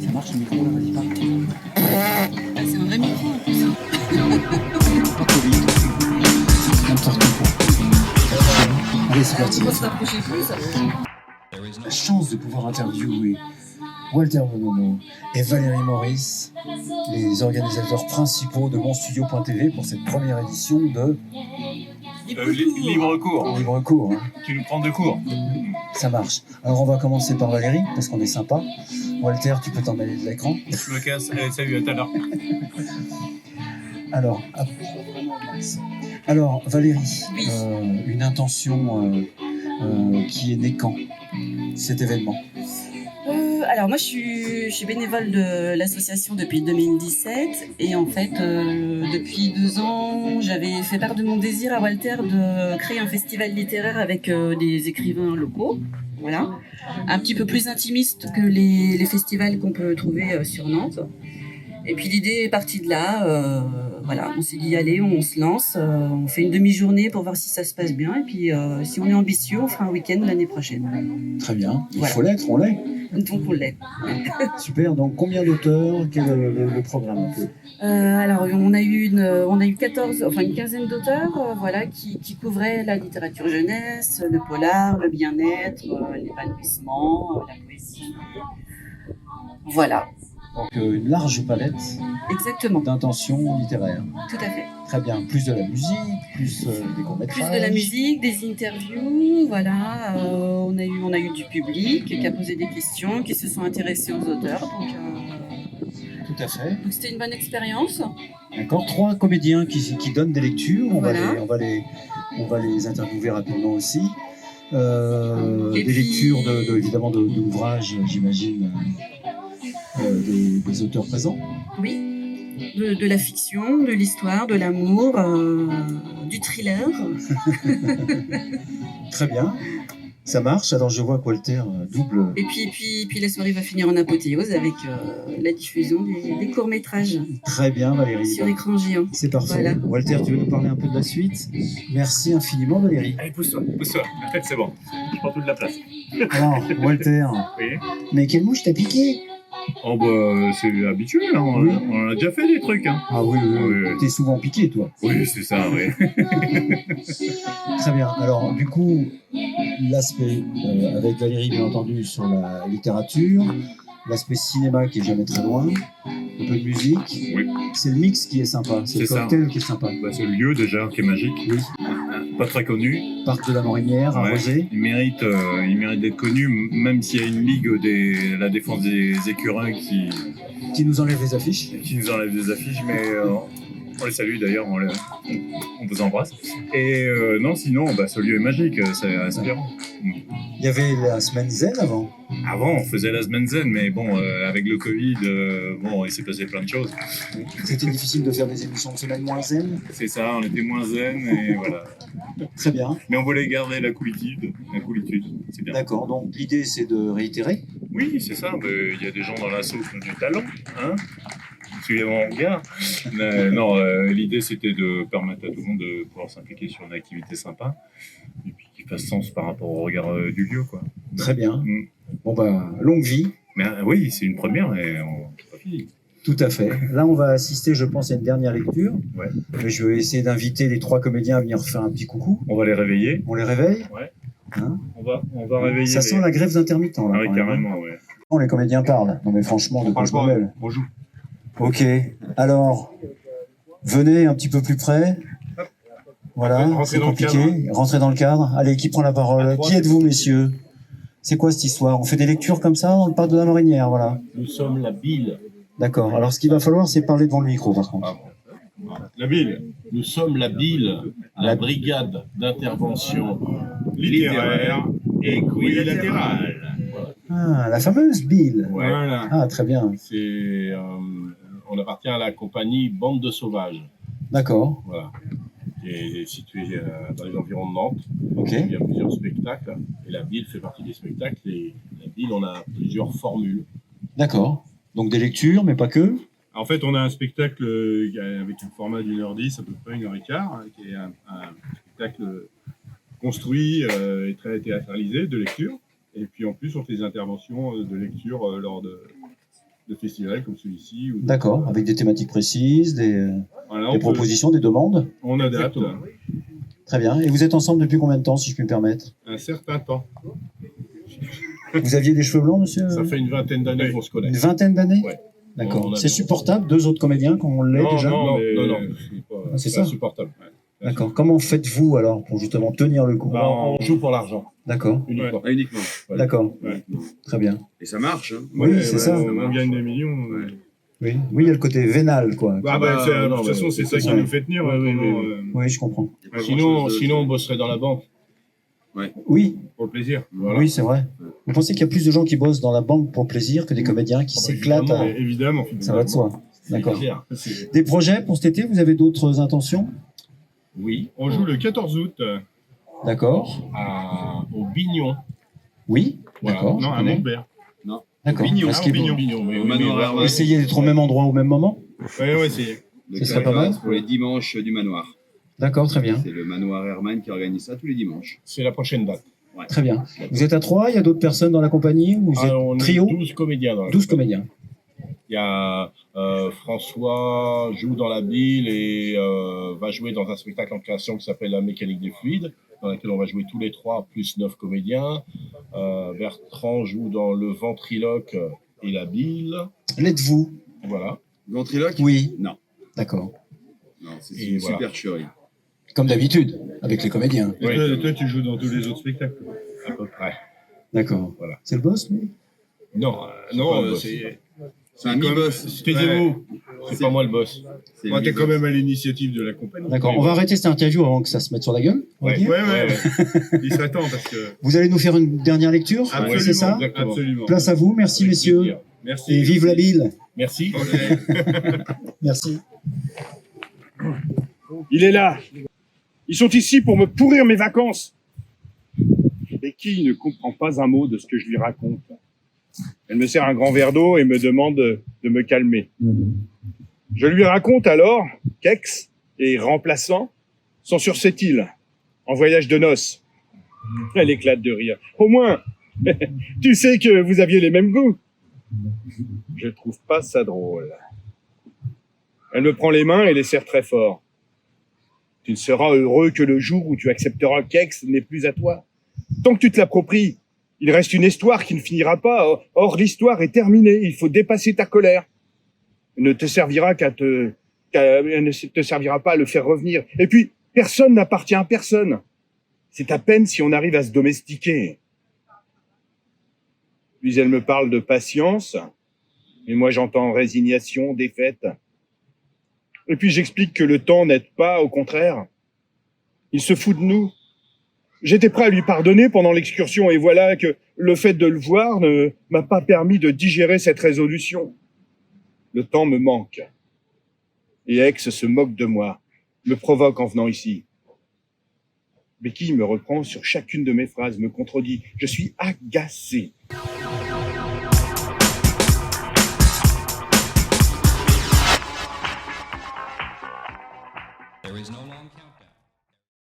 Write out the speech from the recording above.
Ça marche le micro là, vas-y parle. Ah, c'est un vrai micro en plus. Pas Covid. N'importe quoi. Allez, c'est parti. On va se rapprocher plus. La chance de pouvoir interviewer Walter Bonomo et Valérie Maurice, les organisateurs principaux de monstudio.tv pour cette première édition de Libre cours. Libre Cours. Hein. Tu nous prends de cours. Ça marche. Alors on va commencer par Valérie, parce qu'on est sympa. Walter, tu peux t'en aller de l'écran. Je me casse. Allez, salut, à tout à l'heure. Alors Valérie, Oui. une intention qui est née quand cet événement? Alors moi je suis bénévole de l'association depuis 2017 et en fait depuis 2 ans j'avais fait part de mon désir à Walter de créer un festival littéraire avec des écrivains locaux, voilà, un petit peu plus intimiste que les festivals qu'on peut trouver sur Nantes. Et puis l'idée est partie de là, voilà, on s'est dit allez, on se lance, on fait une demi-journée pour voir si ça se passe bien et puis si on est ambitieux, on fera un week-end l'année prochaine. Très bien, il Voilà. faut l'être, on l'est. Donc on l'est. Super, donc combien d'auteurs? Quel est le programme un peu? Alors on a eu une quinzaine d'auteurs, voilà, qui couvraient la littérature jeunesse, le polar, le bien-être, l'épanouissement, la poésie. Voilà, Donc une large palette exactement, d'intentions littéraires. tout à fait. Très bien, plus de la musique, plus des Plus courts-métrages. de la musique, des interviews, voilà. On a eu du public qui a posé des questions, qui se sont intéressés aux auteurs. Tout à fait. Donc c'était une bonne expérience. D'accord, 3 comédiens qui donnent des lectures. Voilà. On va les interviewer rapidement aussi. Et Des puis- lectures évidemment d'ouvrages, j'imagine, des auteurs présents. Oui. De la fiction, de l'histoire, de l'amour, du thriller. Très bien, ça marche. Alors je vois que Walter double. Et puis la soirée va finir en apothéose avec la diffusion des courts-métrages Très bien, Valérie. sur écran géant. C'est parfait. Voilà. Walter, tu veux nous parler un peu de la suite? Merci infiniment, Valérie. Allez, pousse-toi, pousse-toi. En fait, c'est bon. Je prends toute la place. Alors, Walter, Oui. mais quelle mouche t'a piqué? Oh, bah, c'est habituel, hein. Oui. On a déjà fait des trucs, hein. Ah oui, Oui. t'es souvent piqué, toi. Oui, c'est ça, oui. Très bien. Alors, du coup, l'aspect avec Valérie, bien entendu, sur la littérature, l'aspect cinéma qui est jamais très loin, un peu de musique. Oui. C'est le mix qui est sympa, c'est le C'est ça. cocktail qui est sympa. Bah, c'est le lieu, déjà, qui est magique. Oui. Pas très connu. Parc de la Morinière, à Ouais. Rosé. Il mérite d'être connu, même s'il y a une ligue la défense des écureuils Qui nous enlève les affiches. qui nous enlève des affiches, mais on les salue d'ailleurs, on vous embrasse. Et non, sinon, bah, ce lieu est magique, c'est inspirant. Il y avait la semaine zen avant. Avant, on faisait la semaine zen, mais bon, avec le Covid, bon, il s'est passé plein de choses. C'était difficile de faire des émissions de semaine moins zen. C'est ça, on était moins zen, et voilà. Très bien. Mais on voulait garder la coolitude, c'est bien. D'accord, donc l'idée c'est de réitérer. Oui, c'est ça, mais il y a des gens dans l'assaut qui ont du talent, hein. Suivez mon regard. Non, l'idée c'était de permettre à tout le monde de pouvoir s'impliquer sur une activité sympa et puis qui fasse sens par rapport au regard du lieu, quoi. Très bien. Mm. Bon bah, longue vie. Mais oui, c'est une première et on c'est pas fini. Tout à fait. Là, on va assister, je pense, à une dernière lecture. Ouais. Je vais essayer d'inviter les 3 comédiens à venir faire un petit coucou. On va les réveiller. On les réveille. Ouais. Hein, On va réveiller. ça sent la grève d'intermittents, là. Ah oui, quand même. carrément, ouais. Oh, les comédiens parlent. Non, mais franchement, de quoi je me mêle. Bonjour. Ok. Alors, venez un petit peu plus près. Voilà, Rentrez c'est dans le compliqué. Rentrez dans le cadre. Allez, qui prend la parole? Qui êtes-vous, messieurs? C'est quoi cette histoire? On fait des lectures comme ça dans le parc de la Morinière, voilà. Nous sommes la BIL. D'accord. Alors, ce qu'il va falloir, c'est parler devant le micro, par contre. La ville Nous sommes la BIL, la brigade d'intervention littéraire et équilatérale. Ah, la fameuse Bill. Voilà. Ah, très bien. On appartient à la compagnie Bande de Sauvages, D'accord. voilà, qui est située dans les environs de Nantes. Ok. Il y a plusieurs spectacles et la BIL fait partie des spectacles. Et la BIL, on a plusieurs formules. D'accord. Donc des lectures, mais pas que. En fait, on a un spectacle avec un format d'1h10, à peu près 1h15, hein, qui est un spectacle construit et très théâtralisé de lecture. Et puis en plus, on fait des interventions de lecture lors de de festivals comme celui-ci. D'accord, avec des thématiques précises, Voilà, des propositions, des demandes. On adapte Très bien. Et vous êtes ensemble depuis combien de temps, si je puis me permettre? un certain temps. Vous aviez des cheveux blancs, monsieur? Ça fait une vingtaine d'années qu'on se connaît. Une vingtaine d'années? Ouais. D'accord. On a- C'est supportable, 2 autres comédiens quand on l'est déjà? Non, c'est C'est ça. insupportable. D'accord. Comment faites-vous alors pour justement tenir le coup? Bah, on joue pour l'argent, D'accord. uniquement. Ah, uniquement. D'accord. Ouais. Très bien. Et ça marche. Hein. Oui, c'est ça. On gagne des millions. Oui. Oui, il y a le côté vénal, quoi. Bah, bah, de non, toute façon, mais c'est c'est ça qui ça. nous fait tenir. Ouais, oui, pendant, oui, Oui, je comprends. Y a pas Sinon, grand-chose sinon, on d'autre. bosserait dans la banque. Oui, pour le plaisir. Voilà. oui, c'est vrai. Vous pensez qu'il y a plus de gens qui bossent dans la banque pour plaisir que des comédiens qui Ah bah, s'éclatent à... Évidemment. Ça va de soi. D'accord. C'est-à-dire, Des projets pour cet été? Vous avez d'autres intentions? Oui, On joue le 14 août. D'accord. au Bignon. Oui, Voilà. d'accord. je Non, à connais. Montbert. D'accord. Bignon, Parce qu'il- Bignon. Bignon, mais Au oui, manoir mais- Herman. Essayez d'être au même endroit au même moment? Ouais, c'est. Le Ce serait pas mal. pour les dimanches du manoir. D'accord, très bien. C'est le manoir Herman qui organise ça tous les dimanches. C'est la prochaine date. Très bien. Vous êtes à 3, il y a d'autres personnes dans la compagnie? Ou vous êtes On est trio? 12 comédiens dans la 12 compagnie. comédiens. Il y a François joue dans la bille et va jouer dans un spectacle en création qui s'appelle La mécanique des fluides, dans lequel on va jouer tous les 3 plus 9 comédiens. Bertrand joue dans Le ventriloque et la bile. L'êtes-vous? Voilà. Ventriloque? Oui. Non. D'accord. Non, c'est Et une voilà. supercherie. Comme d'habitude, avec les comédiens. Et Oui. toi, tu joues dans tous les autres spectacles. À peu près. D'accord. Voilà. C'est le boss, lui? Non, pas non, le boss. C'est un mi-boss. taisez-vous. C'est pas moi le boss. C'est Moi, le t'es quand mi-boss. même à l'initiative de la compagnie. D'accord. On va arrêter cette interview avant que ça se mette sur la gueule. on va Ouais. dire. Ouais. Il serait temps parce que. Vous allez nous faire une dernière lecture? Absolument. C'est ça? Exactement. Absolument. Place à vous. Merci, Avec messieurs. plaisir. Merci. Et vive la bile. Merci. Merci. Il est là. Ils sont ici pour me pourrir mes vacances. Becky ne comprend pas un mot de ce que je lui raconte. Elle me sert un grand verre d'eau et me demande de me calmer. Je lui raconte alors qu'Aix et Remplaçant sont sur cette île, en voyage de noces. Elle éclate de rire. Au moins, tu sais que vous aviez les mêmes goûts. Je trouve pas ça drôle. Elle me prend les mains et les serre très fort. Tu ne seras heureux que le jour où tu accepteras qu'Aix n'est plus à toi. Tant que tu te l'appropries, il reste une histoire qui ne finira pas. Or, l'histoire est terminée. Il faut dépasser ta colère. Elle ne te servira elle ne te servira pas à le faire revenir. Et puis, personne n'appartient à personne. C'est à peine si on arrive à se domestiquer. Puis elle me parle de patience. Et moi, j'entends résignation, défaite. Et puis j'explique que le temps n'aide pas, au contraire. Il se fout de nous. J'étais prêt à lui pardonner pendant l'excursion et voilà que le fait de le voir ne m'a pas permis de digérer cette résolution. Le temps me manque. Et Aix se moque de moi, me provoque en venant ici. Becky me reprend sur chacune de mes phrases, me contredit. Je suis agacé. There is no long countdown.